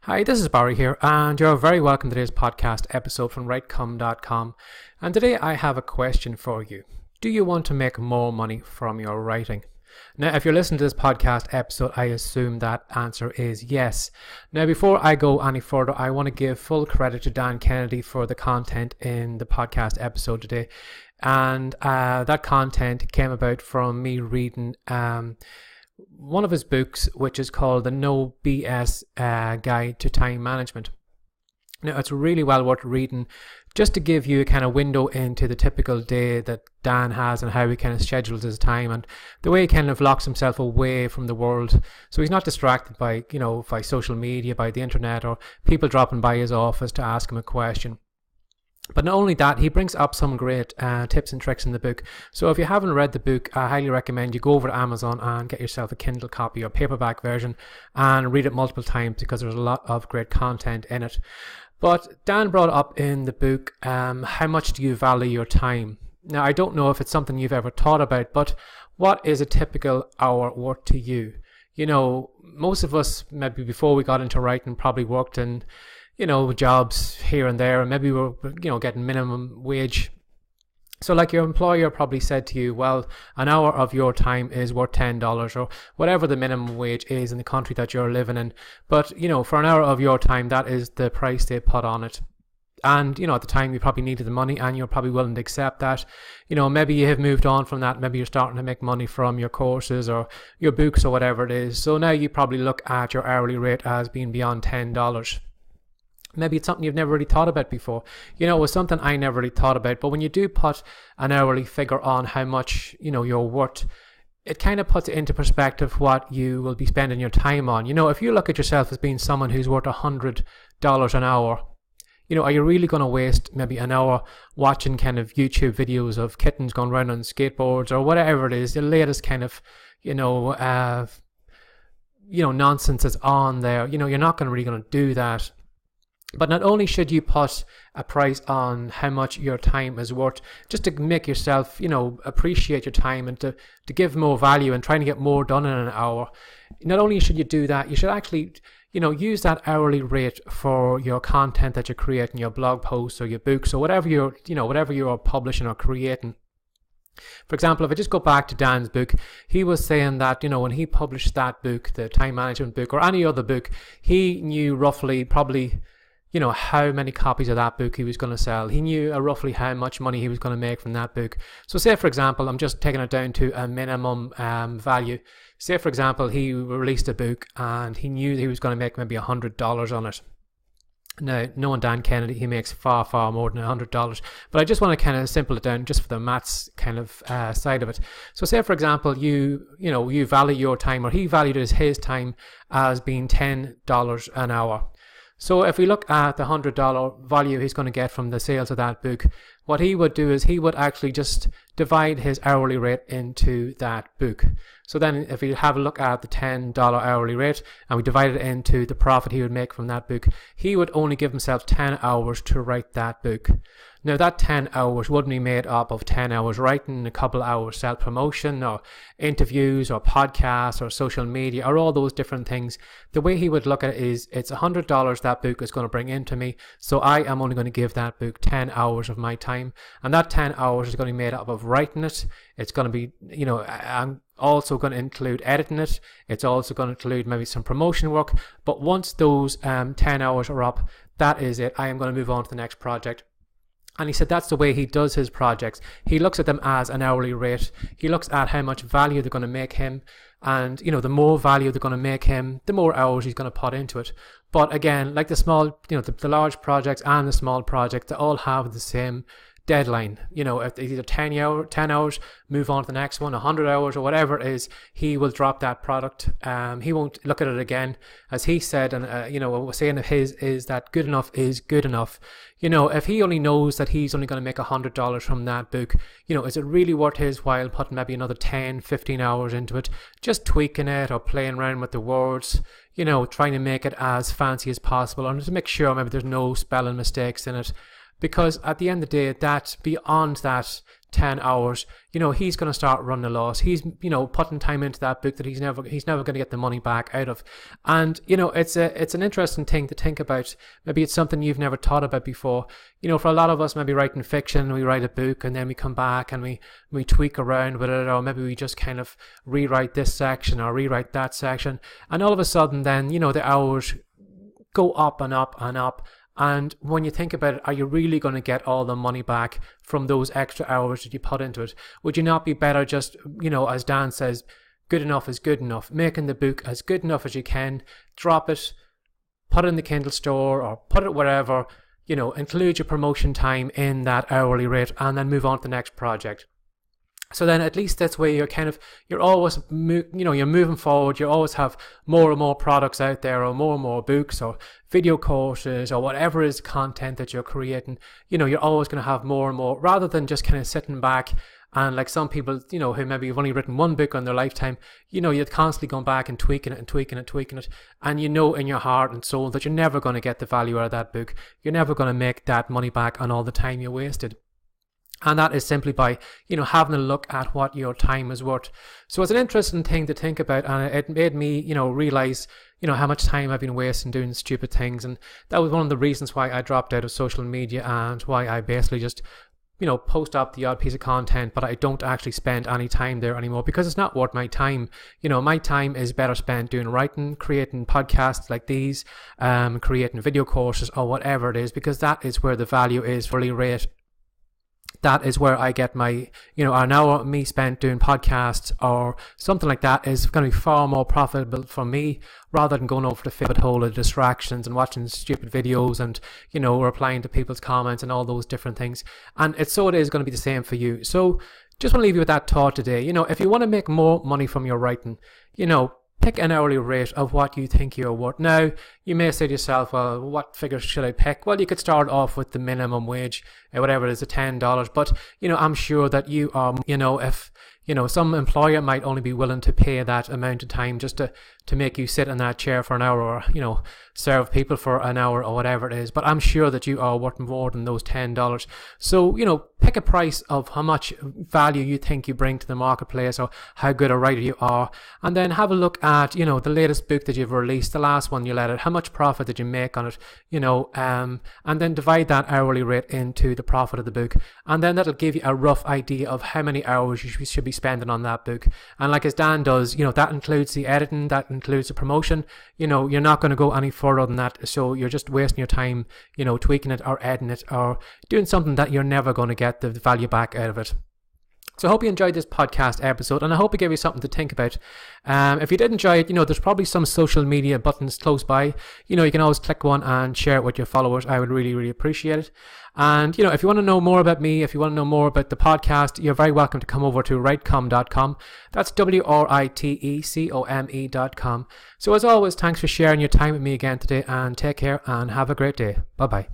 Hi, this is Barry here, and you're very welcome to today's podcast episode from WriteCome.com. And today I have a question for you. Do you want to make more money from your writing? Now, if you're listening to this podcast episode, I assume that answer is yes. Now, before I go any further, I want to give full credit to Dan Kennedy for the content in the podcast episode today. And that content came about from me reading one of his books, which is called The No BS Guide to Time Management. Now, it's really well worth reading just to give you a kind of window into the typical day that Dan has and how he kind of schedules his time and the way he kind of locks himself away from the world. So he's not distracted by social media, by the internet, or people dropping by his office to ask him a question. But not only that, he brings up some great tips and tricks in the book. So if you haven't read the book, I highly recommend you go over to Amazon and get yourself a Kindle copy or paperback version and read it multiple times because there's a lot of great content in it. But Dan brought up in the book, how much do you value your time? Now, I don't know if it's something you've ever thought about, but what is a typical hour worth to you? You know, most of us, maybe before we got into writing, probably worked in jobs here and there, and maybe we're, getting minimum wage. So like your employer probably said to you, well, an hour of your time is worth $10 or whatever the minimum wage is in the country that you're living in. But, for an hour of your time, that is the price they put on it. And, at the time you probably needed the money and you're probably willing to accept that. Maybe you have moved on from that. Maybe you're starting to make money from your courses or your books or whatever it is. So now you probably look at your hourly rate as being beyond $10. Maybe it's something you've never really thought about before. It was something I never really thought about. But when you do put an hourly figure on how much, you're worth, it kind of puts it into perspective what you will be spending your time on. If you look at yourself as being someone who's worth $100 an hour, are you really going to waste maybe an hour watching kind of YouTube videos of kittens going around on skateboards or whatever it is, the latest kind of, nonsense is on there. You're not really going to do that. But not only should you put a price on how much your time is worth, just to make yourself, appreciate your time and to give more value and trying to get more done in an hour. Not only should you do that, you should actually, use that hourly rate for your content that you're creating, your blog posts or your books or whatever you're publishing or creating. For example, if I just go back to Dan's book, he was saying that, when he published that book, the time management book or any other book, he knew roughly probably how many copies of that book he was going to sell. He knew roughly how much money he was going to make from that book. So say, for example, I'm just taking it down to a minimum value. Say, for example, he released a book and he knew he was going to make maybe $100 on it. Now, knowing Dan Kennedy, he makes far, far more than $100. But I just want to kind of simple it down just for the maths kind of side of it. So say, for example, you value your time, or he valued his time as being $10 an hour. So if we look at the $100 value he's going to get from the sales of that book, what he would do is he would actually just divide his hourly rate into that book. So then if we have a look at the $10 hourly rate and we divide it into the profit he would make from that book, he would only give himself 10 hours to write that book. Now that 10 hours wouldn't be made up of 10 hours writing, a couple hours self-promotion or interviews or podcasts or social media or all those different things. The way he would look at it is it's $100 that book is going to bring into me, so I am only going to give that book 10 hours of my time, and that 10 hours is going to be made up of writing it. It's going to be, I'm also going to include editing it. It's also going to include maybe some promotion work, but once those 10 hours are up, that is it. I am going to move on to the next project. And he said that's the way he does his projects. He looks at them as an hourly rate. He looks at how much value they're going to make him. And, the more value they're going to make him, the more hours he's going to put into it. But again, like the small, the large projects and the small projects, they all have the same deadline. If it's either 10 hours, move on to the next one, 100 hours or whatever it is, he will drop that product. He won't look at it again. As he said, and what we're saying of his is that good enough is good enough. If he only knows that he's only going to make $100 from that book, is it really worth his while putting maybe another 10, 15 hours into it, just tweaking it or playing around with the words, trying to make it as fancy as possible and to make sure maybe there's no spelling mistakes in it. because at the end of the day, that beyond that 10 hours, he's going to start running a loss. He's, putting time into that book that he's never going to get the money back out of. And, it's an interesting thing to think about. Maybe it's something you've never thought about before. For a lot of us, maybe writing fiction, we write a book and then we come back and we tweak around with it, or maybe we just kind of rewrite this section or rewrite that section. And all of a sudden then, the hours go up and up and up. And when you think about it, are you really going to get all the money back from those extra hours that you put into it? Would you not be better just, as Dan says, good enough is good enough, making the book as good enough as you can, drop it, put it in the Kindle store or put it wherever, include your promotion time in that hourly rate and then move on to the next project. So then at least that's where you're always, you're moving forward. You always have more and more products out there, or more and more books or video courses or whatever is content that you're creating. You're always going to have more and more, rather than just kind of sitting back and like some people, who maybe have only written one book in their lifetime, you're constantly going back and tweaking it and tweaking it, tweaking it. And in your heart and soul that you're never going to get the value out of that book. You're never going to make that money back on all the time you wasted. And that is simply by, having a look at what your time is worth. So it's an interesting thing to think about, and it made me, realize, how much time I've been wasting doing stupid things. And that was one of the reasons why I dropped out of social media, and why I basically just, post up the odd piece of content, but I don't actually spend any time there anymore, because it's not worth my time. My time is better spent doing writing, creating podcasts like these, creating video courses or whatever it is, because that is where the value is fully rate. That is where I get my, an hour me spent doing podcasts or something like that is going to be far more profitable for me, rather than going over the favorite hole of distractions and watching stupid videos and, replying to people's comments and all those different things. And it is going to be the same for you. So just want to leave you with that thought today. If you want to make more money from your writing, pick an hourly rate of what you think you're worth. Now, you may say to yourself, well, what figure should I pick? Well, you could start off with the minimum wage, whatever it is, $10. But, I'm sure that you are, if, some employer might only be willing to pay that amount of time just to make you sit in that chair for an hour, or, serve people for an hour or whatever it is. But I'm sure that you are worth more than those $10. So, pick a price of how much value you think you bring to the marketplace, or how good a writer you are. And then have a look at, the latest book that you've released, the last one you let out, how much profit did you make on it, and then divide that hourly rate into the profit of the book. And then that'll give you a rough idea of how many hours you should be spending on that book. And like as Dan does, that includes the editing, that includes the promotion. You're not going to go any further than that. So you're just wasting your time, tweaking it or editing it or doing something that you're never going to get the value back out of it. So I hope you enjoyed this podcast episode, and I hope it gave you something to think about. If you did enjoy it, there's probably some social media buttons close by. You can always click one and share it with your followers. I would really, really appreciate it. And, if you want to know more about me, if you want to know more about the podcast, you're very welcome to come over to WriteCome.com. That's WriteCome.com. So as always, thanks for sharing your time with me again today, and take care and have a great day. Bye-bye.